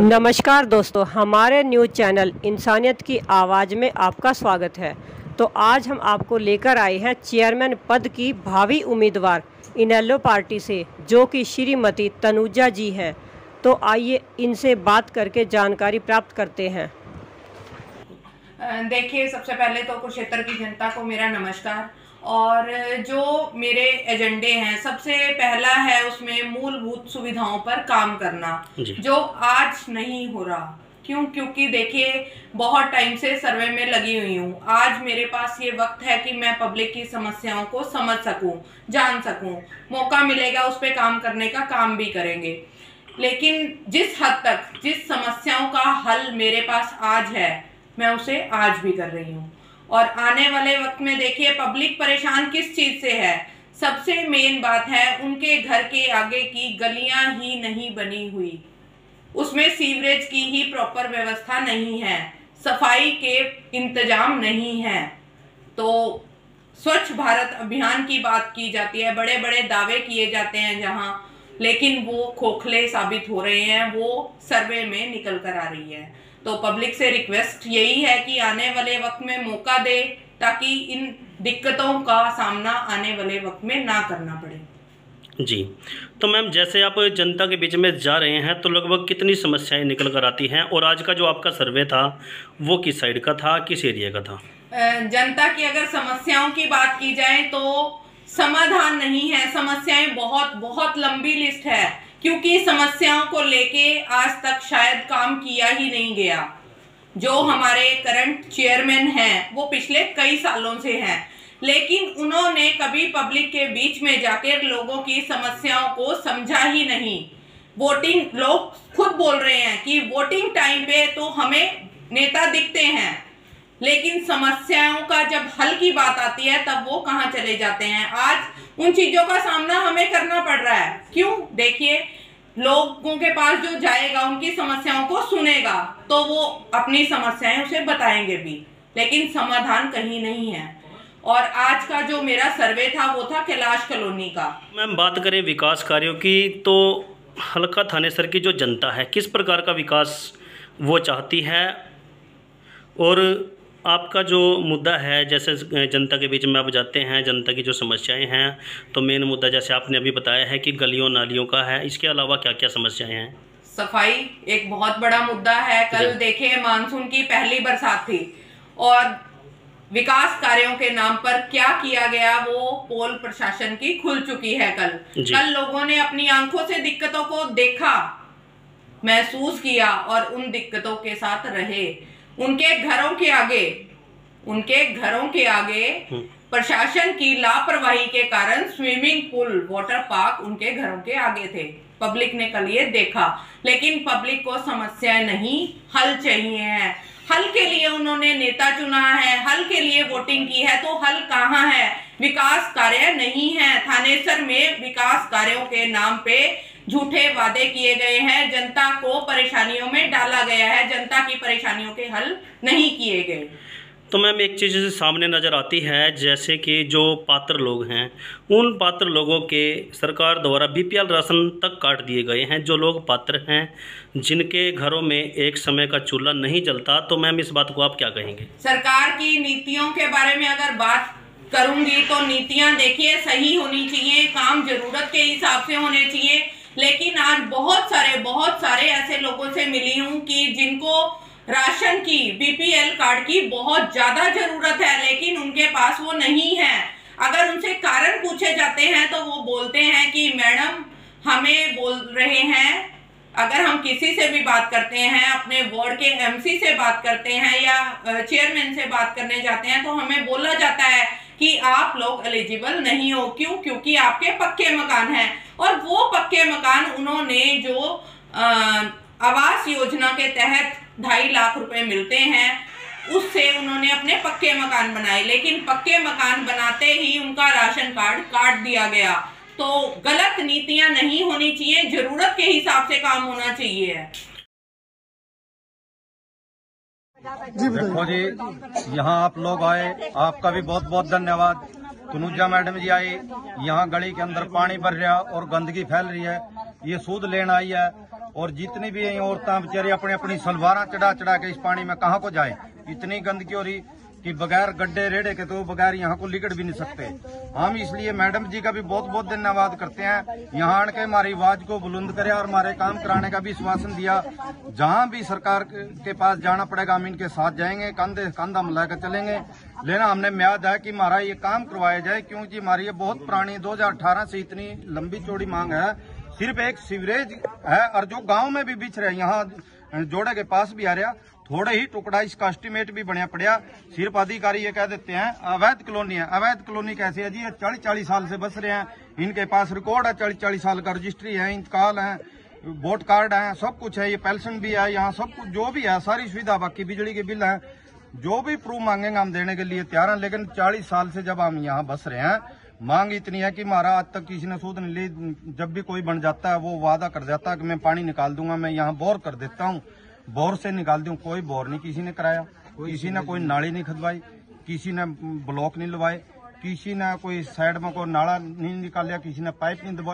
नमस्कार दोस्तों, हमारे न्यूज़ चैनल इंसानियत की आवाज़ में आपका स्वागत है। तो आज हम आपको लेकर आए हैं चेयरमैन पद की भावी उम्मीदवार इनेलो पार्टी से, जो कि श्रीमती तनुजा जी हैं। तो आइए इनसे बात करके जानकारी प्राप्त करते हैं। देखिए, सबसे पहले तो कुरुक्षेत्र की जनता को मेरा नमस्कार। और जो मेरे एजेंडे हैं, सबसे पहला है उसमें मूलभूत सुविधाओं पर काम करना, जो आज नहीं हो रहा। क्योंकि देखिए, बहुत टाइम से सर्वे में लगी हुई हूँ। आज मेरे पास ये वक्त है कि मैं पब्लिक की समस्याओं को समझ सकूं, जान सकूं। मौका मिलेगा उस पर काम करने का, काम भी करेंगे। लेकिन जिस हद तक जिस समस्याओं का हल मेरे पास आज है, मैं उसे आज भी कर रही हूँ। और आने वाले वक्त में देखिए, पब्लिक परेशान किस चीज से है। सबसे मेन बात है, उनके घर के आगे की गलियां ही नहीं बनी हुई, उसमें सीवरेज की ही प्रॉपर व्यवस्था नहीं है, सफाई के इंतजाम नहीं है। तो स्वच्छ भारत अभियान की बात की जाती है, बड़े बड़े दावे किए जाते हैं जहां, लेकिन वो खोखले साबित हो रहे हैं, वो सर्वे में निकल कर आ रही है। तो पब्लिक से रिक्वेस्ट यही है कि आने वाले वक्त में मौका दे, ताकि इन दिक्कतों का सामना आने वाले वक्त में ना करना पड़े। जी, तो मैम, जैसे आप जनता के बीच में जा रहे हैं, तो लगभग कितनी समस्याएं निकल कर आती हैं, और आज का जो आपका सर्वे था वो किस साइड का था, किस एरिया का था? जनता की अगर समस्याओं की बात की जाए तो समाधान नहीं है। समस्याएं बहुत बहुत लंबी लिस्ट है, क्योंकि समस्याओं को लेके आज तक शायद काम किया ही नहीं गया। जो हमारे करंट चेयरमैन हैं, वो पिछले कई सालों से हैं, लेकिन उन्होंने कभी पब्लिक के बीच में जाकर लोगों की समस्याओं को समझा ही नहीं। वोटिंग, लोग खुद बोल रहे हैं कि वोटिंग टाइम पे तो हमें नेता दिखते हैं, लेकिन समस्याओं का जब हल की बात आती है तब वो कहाँ चले जाते हैं। आज उन चीजों का सामना हमें करना पड़ रहा है। क्यों? देखिए, लोगों के पास जो जाएगा, उनकी समस्याओं को सुनेगा, तो वो अपनी समस्याएं उसे बताएंगे भी, लेकिन समाधान कहीं नहीं है। और आज का जो मेरा सर्वे था वो था कैलाश कॉलोनी का। मैम, बात करें विकास कार्यों की, तो हल्का थानेसर की जो जनता है, किस प्रकार का विकास वो चाहती है, और आपका जो मुद्दा है, जैसे जनता के बीच में आप जाते हैं, जनता की जो समस्याएं हैं, तो मेन मुद्दा जैसे आपने अभी बताया है कि गलियों नालियों का है, इसके अलावा क्या क्या समस्याएं हैं? सफाई एक बहुत बड़ा मुद्दा है। कल देखिए, मानसून की पहली बरसात थी और विकास कार्यों के नाम पर क्या किया गया, वो पोल प्रशासन की खुल चुकी है। कल लोगों ने अपनी आंखों से दिक्कतों को देखा, महसूस किया और उन दिक्कतों के साथ रहे। उनके घरों के आगे प्रशासन की लापरवाही के कारण स्विमिंग पूल, वाटर पार्क उनके घरों के आगे थे। पब्लिक ने कल ये देखा, लेकिन पब्लिक को समस्याएं नहीं, हल चाहिए है। हल के लिए उन्होंने नेता चुना है, हल के लिए वोटिंग की है, तो हल कहाँ है? विकास कार्य नहीं है। थानेसर में विकास कार्यों के नाम पे झूठे वादे किए गए हैं, जनता को परेशानियों में डाला गया है, जनता की परेशानियों के हल नहीं किए गए। तो मैम, एक चीज़ सामने नज़र आती है, जैसे कि जो पात्र लोग हैं, उन पात्र लोगों के सरकार द्वारा बीपीएल राशन तक काट दिए गए हैं। जो लोग पात्र हैं, जिनके घरों में एक समय का चूल्हा नहीं जलता, तो मैम इस बात को आप क्या कहेंगे? सरकार की नीतियों के बारे में अगर बात करूंगी तो नीतियां देखिए सही होनी चाहिए, काम जरूरत के हिसाब से होने चाहिए। लेकिन आज बहुत सारे ऐसे लोगों से मिली हूँ कि जिनको राशन की, बीपीएल कार्ड की बहुत ज्यादा जरूरत है, लेकिन उनके पास वो नहीं है। अगर उनसे कारण पूछे जाते हैं तो वो बोलते हैं कि मैडम, हमें बोल रहे हैं, अगर हम किसी से भी बात करते हैं, अपने वार्ड के एमसी से बात करते हैं या चेयरमैन से बात करने जाते हैं, तो हमें बोला जाता है कि आप लोग एलिजिबल नहीं हो। क्यों? क्योंकि आपके पक्के मकान हैं। और वो पक्के मकान उन्होंने जो आवास योजना के तहत 2.5 लाख रुपए मिलते हैं, उससे उन्होंने अपने पक्के मकान बनाए, लेकिन पक्के मकान बनाते ही उनका राशन कार्ड काट दिया गया। तो गलत नीतियां नहीं होनी चाहिए, जरूरत के हिसाब से काम होना चाहिए। देखो जी, यहाँ आप लोग आए, आपका भी बहुत बहुत धन्यवाद। तनुजा मैडम जी आई, यहाँ गली के अंदर पानी भर रहा और गंदगी फैल रही है, ये सूद लेना आई है। और जितनी भी औरतें बेचारी अपनी अपनी सलवार चढ़ा चढ़ा के इस पानी में कहाँ को जाए। इतनी गंदगी हो रही कि बगैर गड्ढे रेड़े के तो बगैर यहाँ को लिकड़ भी नहीं सकते। हम इसलिए मैडम जी का भी बहुत बहुत धन्यवाद करते हैं, यहाँ आने के हमारी आवाज को बुलंद करे और हमारे काम कराने का भी आश्वासन दिया। जहाँ भी सरकार के पास जाना पड़ेगा हम इनके साथ जाएंगे, कंधे कंधा मिलाकर चलेंगे। लेना हमने म्याद है कि हमारा ये काम करवाया जाए, क्योंकि हमारी ये बहुत पुरानी 2018 से इतनी लंबी चौड़ी मांग है। सिर्फ एक सीवरेज है और जो गाँव में भी बिछ रहे, यहाँ जोड़े के पास भी आ रहा, थोड़े ही टुकड़ा इसका एस्टीमेट भी बनया पड़ा। सिर्फ अधिकारी ये कह देते हैं अवैध कॉलोनी है। अवैध कॉलोनी कैसे है जी? 40-40 साल से बस रहे हैं, इनके पास रिकॉर्ड है, 40-40 साल का रजिस्ट्री है, इंतकाल है, वोट कार्ड है, सब कुछ है, ये पेंशन भी है, यहाँ सब कुछ जो भी है सारी सुविधा, बाकी बिजली के बिल है, जो भी प्रूफ मांगेंगे हम देने के लिए तैयार हैं। लेकिन 40 साल से जब हम यहाँ बस रहे हैं, मांग इतनी है कि हमारा आज तक किसी ने सूद नहीं ली। जब भी कोई बन जाता है वो वादा कर जाता है कि मैं पानी निकाल दूंगा, मैं यहाँ बोर कर देता हूँ, बोर से निकाल दूं। कोई बोर नहीं किसी ने कराया, किसी ने कोई नाली नहीं खुदवाई, किसी ने ब्लॉक नहीं लवाए, किसी ने कोई साइड में कोई नाला नहीं निकाला, किसी ने पाइप नहीं दबाया।